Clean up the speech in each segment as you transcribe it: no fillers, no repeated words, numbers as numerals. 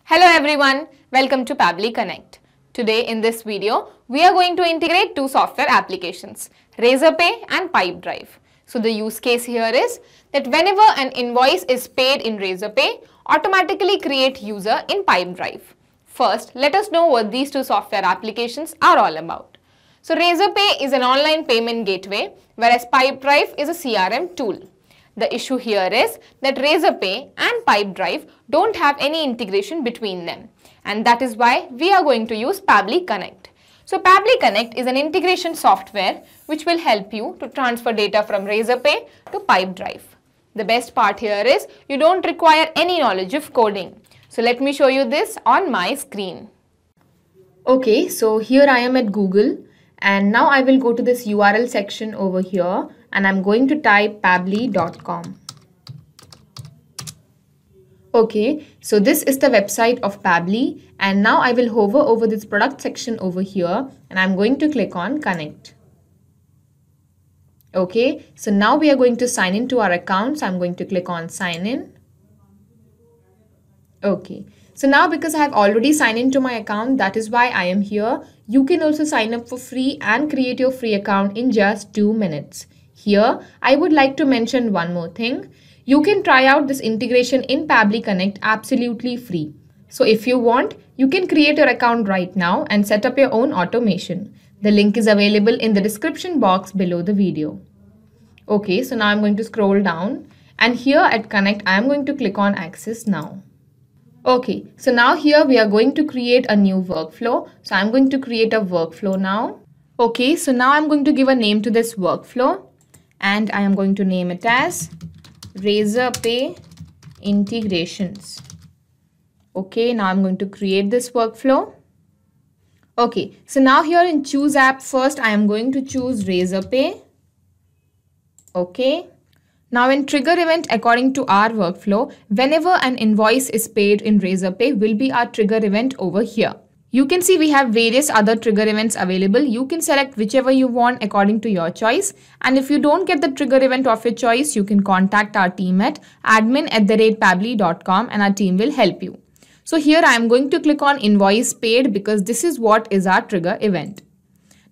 Hello everyone, welcome to Pabbly Connect. Today in this video, we are going to integrate two software applications, Razorpay and Pipedrive. So the use case here is that whenever an invoice is paid in Razorpay, automatically create user in Pipedrive. First, let us know what these two software applications are all about. So Razorpay is an online payment gateway, whereas Pipedrive is a CRM tool. The issue here is that Razorpay and Pipedrive don't have any integration between them, and that is why we are going to use Pabbly Connect. So Pabbly Connect is an integration software which will help you to transfer data from Razorpay to Pipedrive. The best part here is you don't require any knowledge of coding. So let me show you this on my screen. Okay, so here I am at Google, and now I will go to this URL section over here and I'm going to type pabbly.com. Okay, so this is the website of Pabbly, and now I will hover over this product section over here and I'm going to click on connect. Okay, so now we are going to sign in to our account, so I'm going to click on sign in. Okay, so now because I have already signed into my account, that is why I am here. You can also sign up for free and create your free account in just 2 minutes. Here, I would like to mention one more thing. You can try out this integration in Pabbly Connect absolutely free. So if you want, you can create your account right now and set up your own automation. The link is available in the description box below the video. Okay, so now I'm going to scroll down, and here at Connect, I am going to click on Access Now. Okay, so now here we are going to create a new workflow. So I'm going to create a workflow now. Okay, so now I'm going to give a name to this workflow, and I am going to name it as Razorpay Integrations. Okay, now I'm going to create this workflow. Okay, so now here in Choose App, first I am going to choose Razorpay. Okay. Now in trigger event, according to our workflow, whenever an invoice is paid in Razorpay will be our trigger event over here. You can see we have various other trigger events available. You can select whichever you want according to your choice. And if you don't get the trigger event of your choice, you can contact our team at admin@pabbly.com and our team will help you. So here I am going to click on invoice paid because this is what is our trigger event.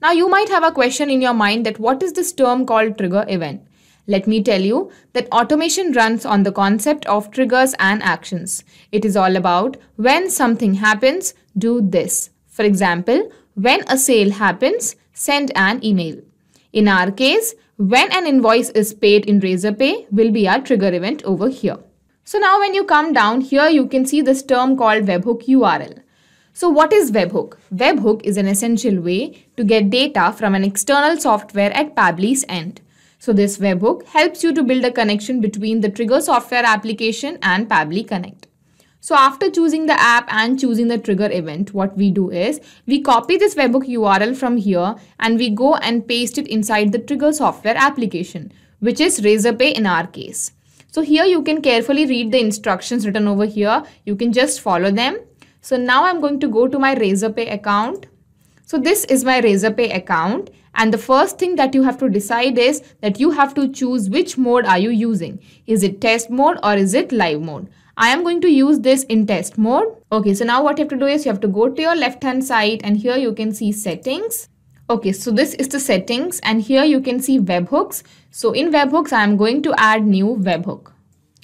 Now you might have a question in your mind that what is this term called trigger event? Let me tell you that automation runs on the concept of triggers and actions. It is all about when something happens, do this. For example, when a sale happens, send an email. In our case, when an invoice is paid in Razorpay will be our trigger event over here. So now when you come down here, you can see this term called webhook URL. So what is webhook? Webhook is an essential way to get data from an external software at Pabbly's end. So this webhook helps you to build a connection between the trigger software application and Pabbly Connect. So after choosing the app and choosing the trigger event, what we do is we copy this webhook URL from here and we go and paste it inside the trigger software application, which is Razorpay in our case. So here you can carefully read the instructions written over here. You can just follow them. So now I'm going to go to my Razorpay account. So this is my Razorpay account, and the first thing that you have to decide is that you have to choose which mode are you using. Is it test mode or is it live mode? I am going to use this in test mode. Okay, so now what you have to do is you have to go to your left hand side and here you can see settings. Okay, so this is the settings and here you can see webhooks. So in webhooks, I am going to add new webhook.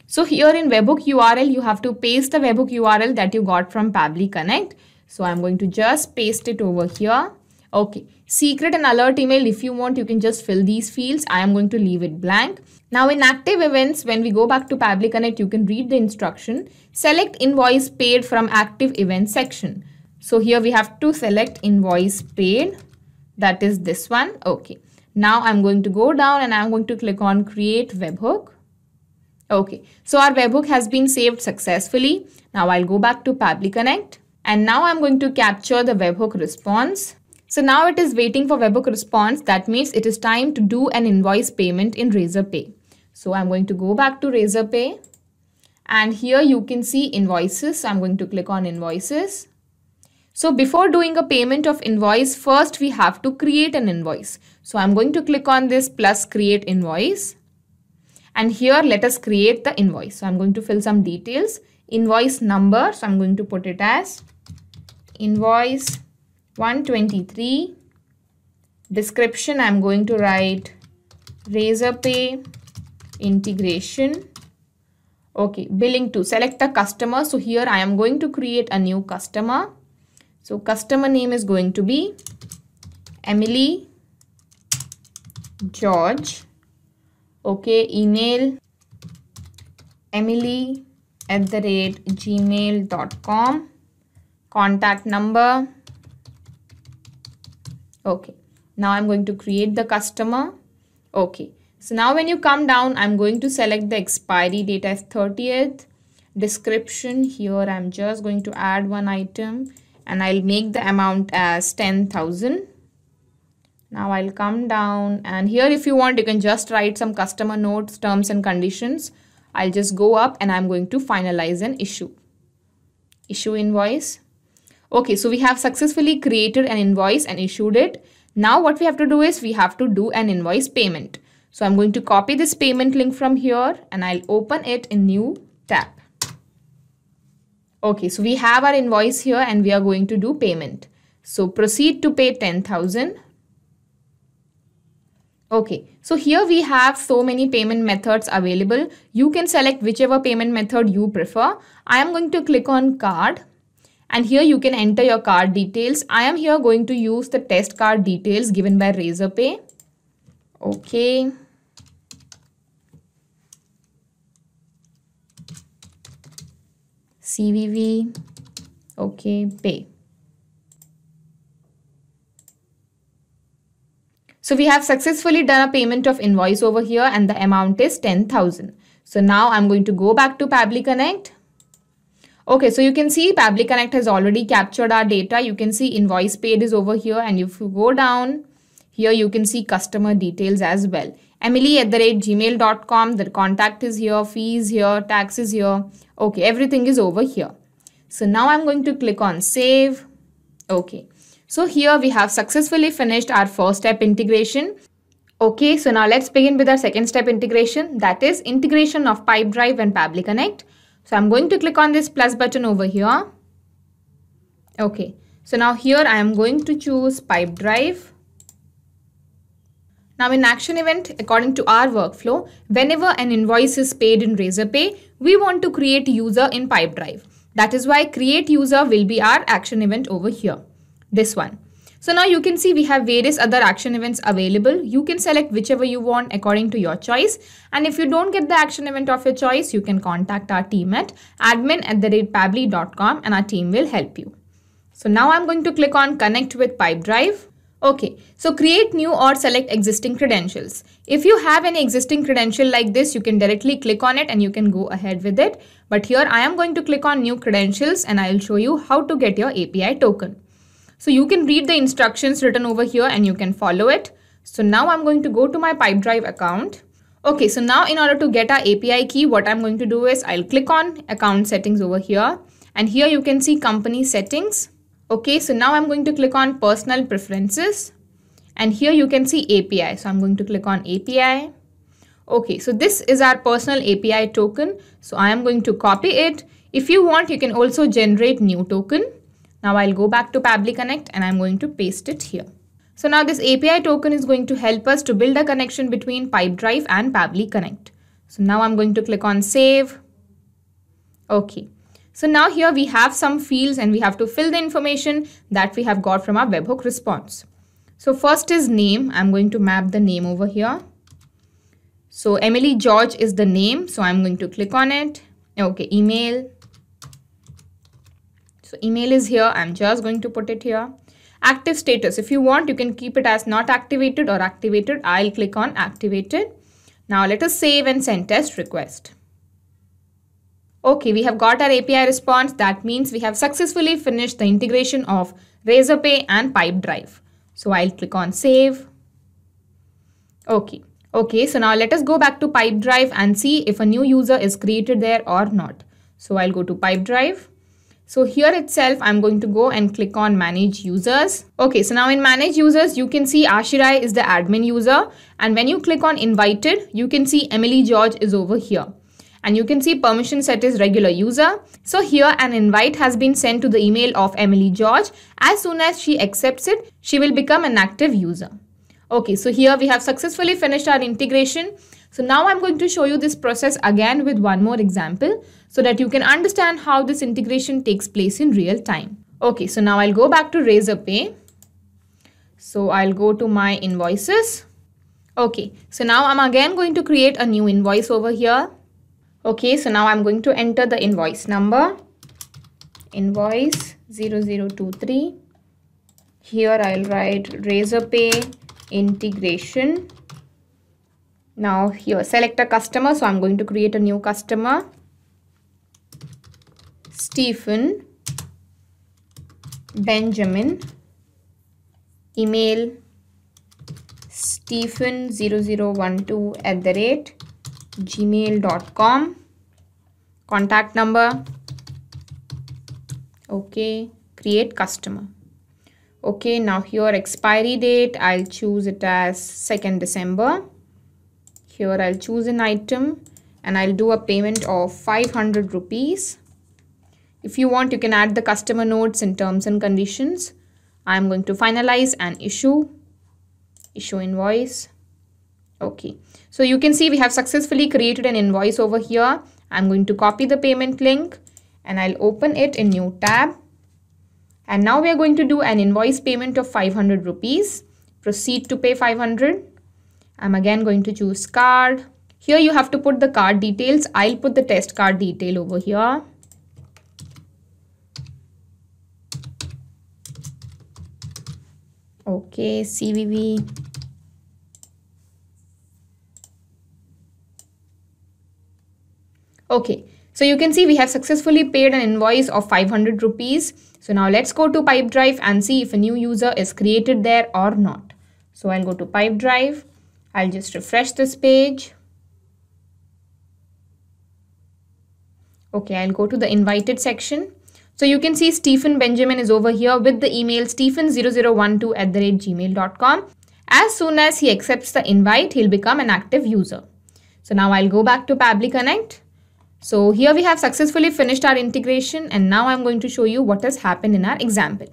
So here in webhook URL, you have to paste the webhook URL that you got from Pabbly Connect. So I'm going to just paste it over here. Okay, secret and alert email, if you want, you can just fill these fields. I am going to leave it blank. Now in active events, when we go back to Pabbly Connect, you can read the instruction. Select invoice paid from active event section. So here we have to select invoice paid. That is this one. Okay, now I'm going to go down and I'm going to click on create webhook. Okay, so our webhook has been saved successfully. Now I'll go back to Pabbly Connect. And now I'm going to capture the webhook response. So now it is waiting for webhook response. That means it is time to do an invoice payment in Razorpay. So I'm going to go back to Razorpay. And here you can see invoices. So I'm going to click on invoices. So before doing a payment of invoice, first we have to create an invoice. So I'm going to click on this plus create invoice. And here let us create the invoice. So I'm going to fill some details. invoice number. So I'm going to put it as invoice 123. Description, I'm going to write Razorpay integration. Okay, billing to select the customer. So here I am going to create a new customer. So customer name is going to be Emily George. Okay, email emily@gmail.com. Contact number. Okay, now I'm going to create the customer. Okay, so now when you come down, I'm going to select the expiry date as 30th. Description, here I'm just going to add one item and I'll make the amount as 10,000. Now I'll come down, and here if you want, you can just write some customer notes, terms and conditions. I'll just go up and I'm going to finalize an issue. Issue invoice. Okay, so we have successfully created an invoice and issued it. Now what we have to do is we have to do an invoice payment. So I'm going to copy this payment link from here and I'll open it in new tab. Okay, so we have our invoice here and we are going to do payment. So proceed to pay 10,000. Okay, so here we have so many payment methods available. You can select whichever payment method you prefer. I am going to click on card, and here you can enter your card details. I am here going to use the test card details given by Razorpay. Okay. CVV. Okay, pay. So we have successfully done a payment of invoice over here and the amount is 10,000. So now I'm going to go back to Pabbly Connect. Okay, so you can see Pabbly Connect has already captured our data. You can see invoice paid is over here, and if you go down here, you can see customer details as well. Emily@gmail.com, the contact is here, fees here, tax is here. Okay, everything is over here. So now I'm going to click on save. Okay. So here we have successfully finished our first step integration. Okay, so now let's begin with our second step integration, that is integration of Pipedrive and Pabbly Connect. So I'm going to click on this plus button over here. Okay, so now here I am going to choose Pipedrive. Now in action event, according to our workflow, whenever an invoice is paid in Razorpay, we want to create user in Pipedrive. That is why create user will be our action event over here. This one. So now you can see we have various other action events available. You can select whichever you want according to your choice. And if you don't get the action event of your choice, you can contact our team at admin@pabbly.com and our team will help you. So now I'm going to click on connect with Pipedrive. Okay, so create new or select existing credentials. If you have any existing credential like this, you can directly click on it and you can go ahead with it. But here I am going to click on new credentials and I'll show you how to get your API token. So you can read the instructions written over here and you can follow it. So now I'm going to go to my Pipedrive account. Okay, so now in order to get our API key, what I'm going to do is I'll click on account settings over here. And here you can see company settings. Okay, so now I'm going to click on personal preferences. And here you can see API. So I'm going to click on API. Okay, so this is our personal API token. So I am going to copy it. If you want, you can also generate new token. Now I'll go back to Pabbly Connect and I'm going to paste it here. So now this API token is going to help us to build a connection between Pipedrive and Pabbly Connect. So now I'm going to click on save. Okay. So now here we have some fields and we have to fill the information that we have got from our webhook response. So first is name. I'm going to map the name over here. So Emily George is the name. So I'm going to click on it. Okay, email. So email is here. I'm just going to put it here. Active status. If you want, you can keep it as not activated or activated. I'll click on activated. Now let us save and send test request. Okay, we have got our API response. That means we have successfully finished the integration of Razorpay and Pipedrive. So I'll click on save. Okay. Okay, so now let us go back to Pipedrive and see if a new user is created there or not. So I'll go to Pipedrive. So here itself, I'm going to go and click on manage users. Okay, so now in manage users, you can see Ashirai is the admin user. And when you click on invited, you can see Emily George is over here. and you can see permission set is regular user. So here an invite has been sent to the email of Emily George. As soon as she accepts it, she will become an active user. Okay, so here we have successfully finished our integration. So now I'm going to show you this process again with one more example so that you can understand how this integration takes place in real time. Okay, so now I'll go back to Razorpay. So I'll go to my invoices. Okay, so now I'm again going to create a new invoice over here. Okay, so now I'm going to enter the invoice number, invoice 0023. Here I'll write Razorpay integration. Now here select a customer, so I'm going to create a new customer, Stephen Benjamin, email stephen0012@gmail.com, contact number. Okay, create customer. Okay, now here expiry date, I'll choose it as 2nd December. Here I'll choose an item and I'll do a payment of 500 rupees. If you want, you can add the customer notes and terms and conditions. I'm going to finalize and issue invoice. Okay, so you can see we have successfully created an invoice over here. I'm going to copy the payment link and I'll open it in new tab. And now we are going to do an invoice payment of 500 rupees. Proceed to pay 500. I'm again going to choose card. Here you have to put the card details. I'll put the test card detail over here. Okay, CVV. Okay, so you can see we have successfully paid an invoice of 500 rupees. So now let's go to Pipedrive and see if a new user is created there or not. So I'll go to Pipedrive. I'll just refresh this page. Okay, I'll go to the invited section. So you can see Stephen Benjamin is over here with the email stephen0012@gmail.com. As soon as he accepts the invite, he'll become an active user. So now I'll go back to Pabbly Connect. So here we have successfully finished our integration, and now I'm going to show you what has happened in our example.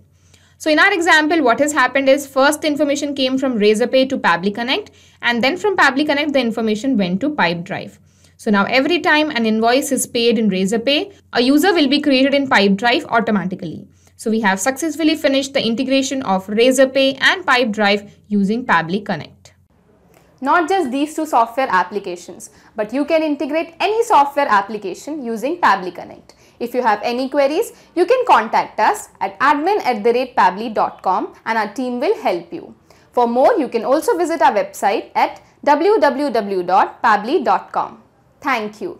So in our example, what has happened is first the information came from Razorpay to Pabbly Connect, and then from Pabbly Connect the information went to Pipedrive. So now every time an invoice is paid in Razorpay, a user will be created in Pipedrive automatically. So we have successfully finished the integration of Razorpay and Pipedrive using Pabbly Connect. Not just these two software applications, but you can integrate any software application using Pabbly Connect. If you have any queries, you can contact us at admin@pabbly.com and our team will help you. For more, you can also visit our website at www.pabbly.com. Thank you.